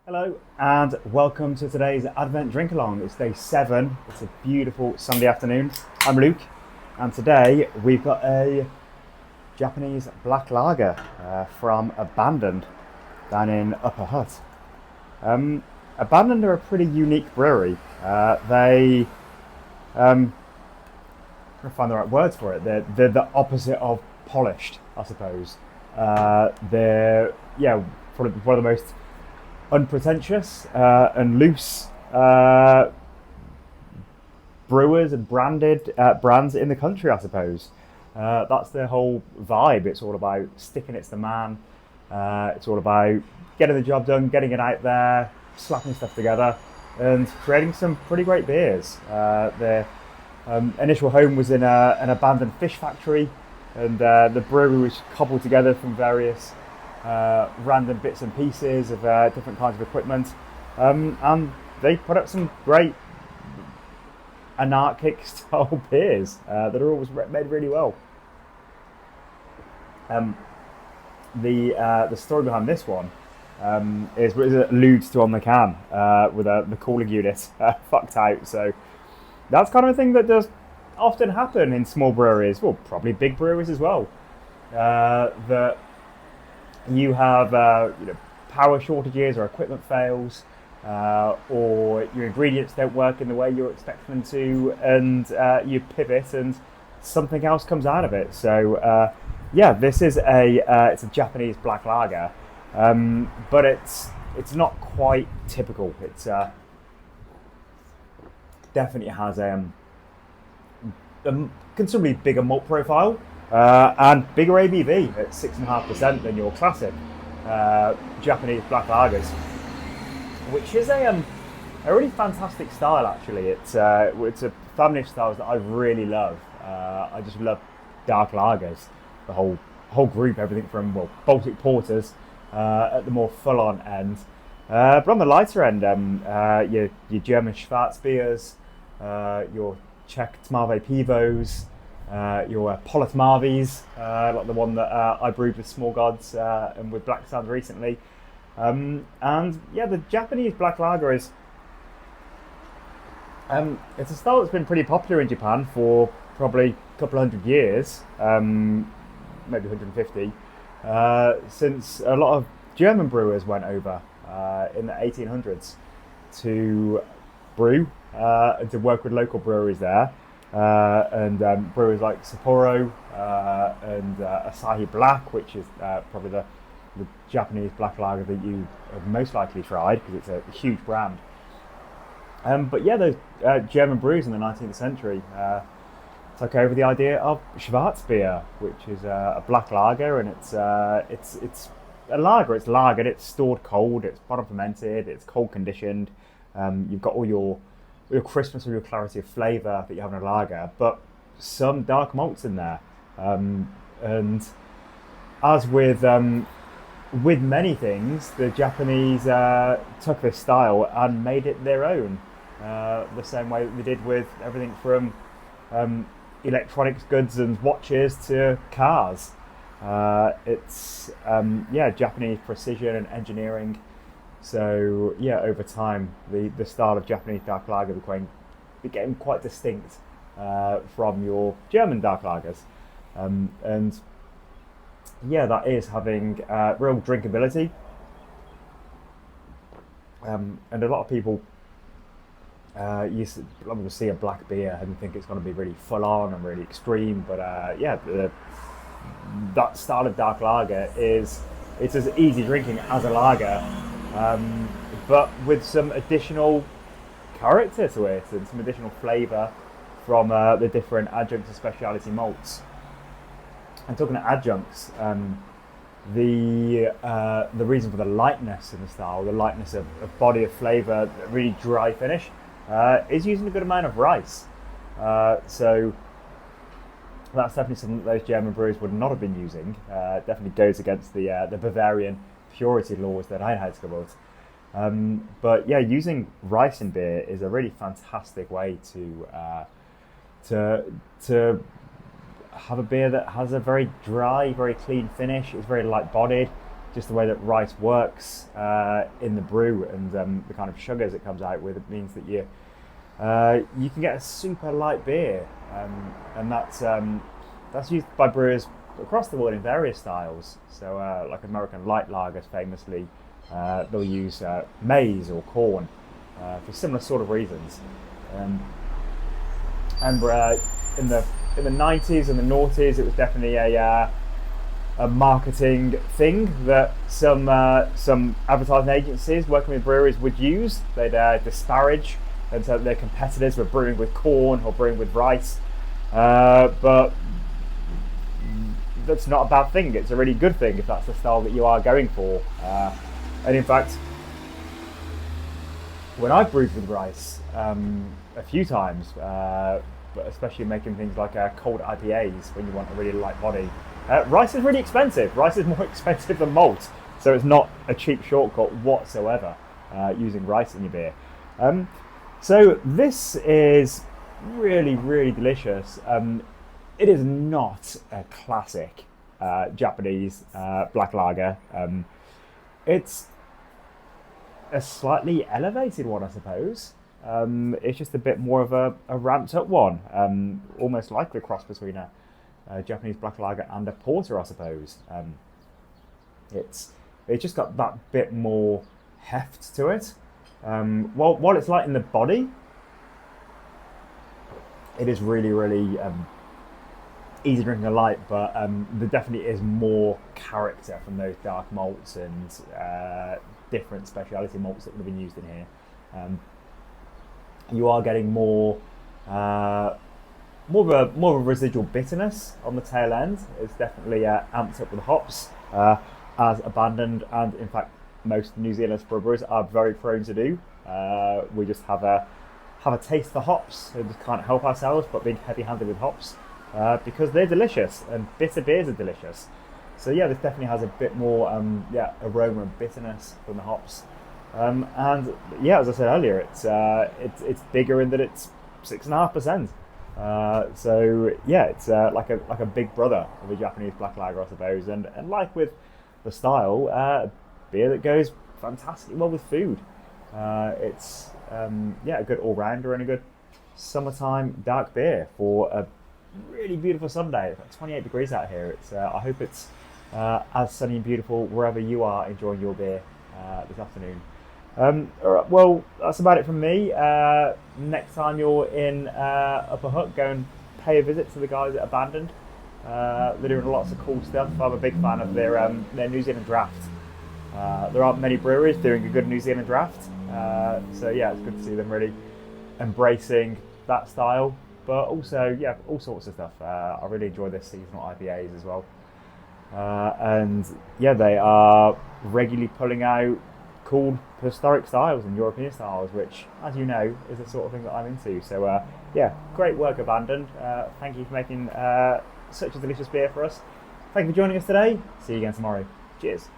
Hello and welcome to today's Advent Drink Along. It's day 7. It's a beautiful Sunday afternoon. I'm Luke, and today we've got a Japanese black lager from Abandoned down in Upper Hutt. Abandoned are a pretty unique brewery. They trying to find the right words for it. They're the opposite of polished, I suppose. They're probably one of the most unpretentious and loose brewers and branded brands in the country, I suppose. That's their whole vibe. It's all about sticking it to the man. It's all about getting the job done, getting it out there, slapping stuff together, and creating some pretty great beers. Their initial home was in an abandoned fish factory, and the brewery was cobbled together from various random bits and pieces of different kinds of equipment, and they put up some great anarchic style beers that are always made really well. The story behind this one is what it alludes to on the can with the cooling unit fucked out. So that's kind of a thing that does often happen in small breweries, well, probably big breweries as well. That you have power shortages or equipment fails, or your ingredients don't work in the way you're expecting them to, and you pivot and something else comes out of it. So this is it's a Japanese black lager, but it's not quite typical. It's definitely has a considerably bigger malt profile. And bigger ABV at 6.5% than your classic Japanese black lagers, which is a really fantastic style. Actually, it's a family of styles that I really love. I just love dark lagers, the whole group, everything from Baltic porters at the more full-on end, but on the lighter end, your German Schwarzbiers, your Czech Tmavé pivos. Your Polit Marvies, like the one that I brewed with Small Gods and with Black Sand recently. The Japanese black lager is it's a style that's been pretty popular in Japan for probably a couple of hundred years, maybe 150, since a lot of German brewers went over in the 1800s to brew and to work with local breweries there. And brewers like Sapporo and Asahi Black, which is probably the Japanese black lager that you have most likely tried because it's a huge brand. Those German brews in the 19th century took over the idea of Schwarzbier, which is a black lager, and it's a lager. It's lagered, it's stored cold, it's bottom fermented, it's cold conditioned. You've got all your crispness or your clarity of flavour that you have in a lager, but some dark malts in there. And as with many things, the Japanese took this style and made it their own, the same way that they did with everything from electronics goods and watches to cars. It's Japanese precision and engineering. So over time, the style of Japanese dark lager became quite distinct from your German dark lagers, that is having real drinkability. And a lot of people you see a black beer and think it's going to be really full on and really extreme, but that style of dark lager it's as easy drinking as a lager. But with some additional character to it and some additional flavour from the different adjuncts and speciality malts. And talking of adjuncts, the reason for the lightness in the style, the lightness of body of flavour, really dry finish, is using a good amount of rice. So that's definitely something that those German brewers would not have been using. Definitely goes against the Bavarian purity laws that Einheitsgebot. Using rice in beer is a really fantastic way to have a beer that has a very dry, very clean finish. It's very light-bodied, just the way that rice works in the brew and the kind of sugars it comes out with, it means that you can get a super light beer, and that's used by brewers across the world in various styles. So like American light lagers famously, they'll use maize or corn for similar sort of reasons. And in the 90s and the noughties, it was definitely a marketing thing that some advertising agencies working with breweries would use. They'd disparage and so their competitors were brewing with corn or brewing with rice, but that's not a bad thing. It's a really good thing if that's the style that you are going for. And in fact, when I've brewed with rice a few times, but especially making things like cold IPAs when you want a really light body, rice is really expensive. Rice is more expensive than malt, so it's not a cheap shortcut whatsoever using rice in your beer. So this is really, really delicious. It is not a classic Japanese black lager. It's a slightly elevated one, I suppose. It's just a bit more of a ramped up one, almost like the cross between a Japanese black lager and a porter, I suppose. It's just got that bit more heft to it. While it's light in the body, it is really, really easy drinking and light, but there definitely is more character from those dark malts and different specialty malts that would have been used in here. You are getting more of a residual bitterness on the tail end. It's definitely amped up with hops, as Abandoned and in fact most New Zealand brewers are very prone to do. We just have a taste for hops. We just can't help ourselves but being heavy-handed with hops because they're delicious and bitter beers are delicious. So yeah, this definitely has a bit more aroma and bitterness from the hops. And yeah, as I said earlier, it's bigger in that it's 6.5%. So yeah, it's like a big brother of a Japanese black lager, I suppose. And like with the style, beer that goes fantastically well with food. It's a good all-rounder and a good summertime dark beer for a really beautiful Sunday. It's like 28 degrees out here. I hope it's as sunny and beautiful wherever you are enjoying your beer this afternoon. All right, well, that's about it from me. Next time you're in Upper Hook, go and pay a visit to the guys at Abandoned. They're doing lots of cool stuff. I'm a big fan of their New Zealand draft. There aren't many breweries doing a good New Zealand draft, so yeah, it's good to see them really embracing that style. But also, yeah, all sorts of stuff. I really enjoy their seasonal IPAs as well. And yeah, they are regularly pulling out cool historic styles and European styles, which, as you know, is the sort of thing that I'm into. So yeah, great work, Abandoned. Thank you for making such a delicious beer for us. Thank you for joining us today. See you again tomorrow. Cheers.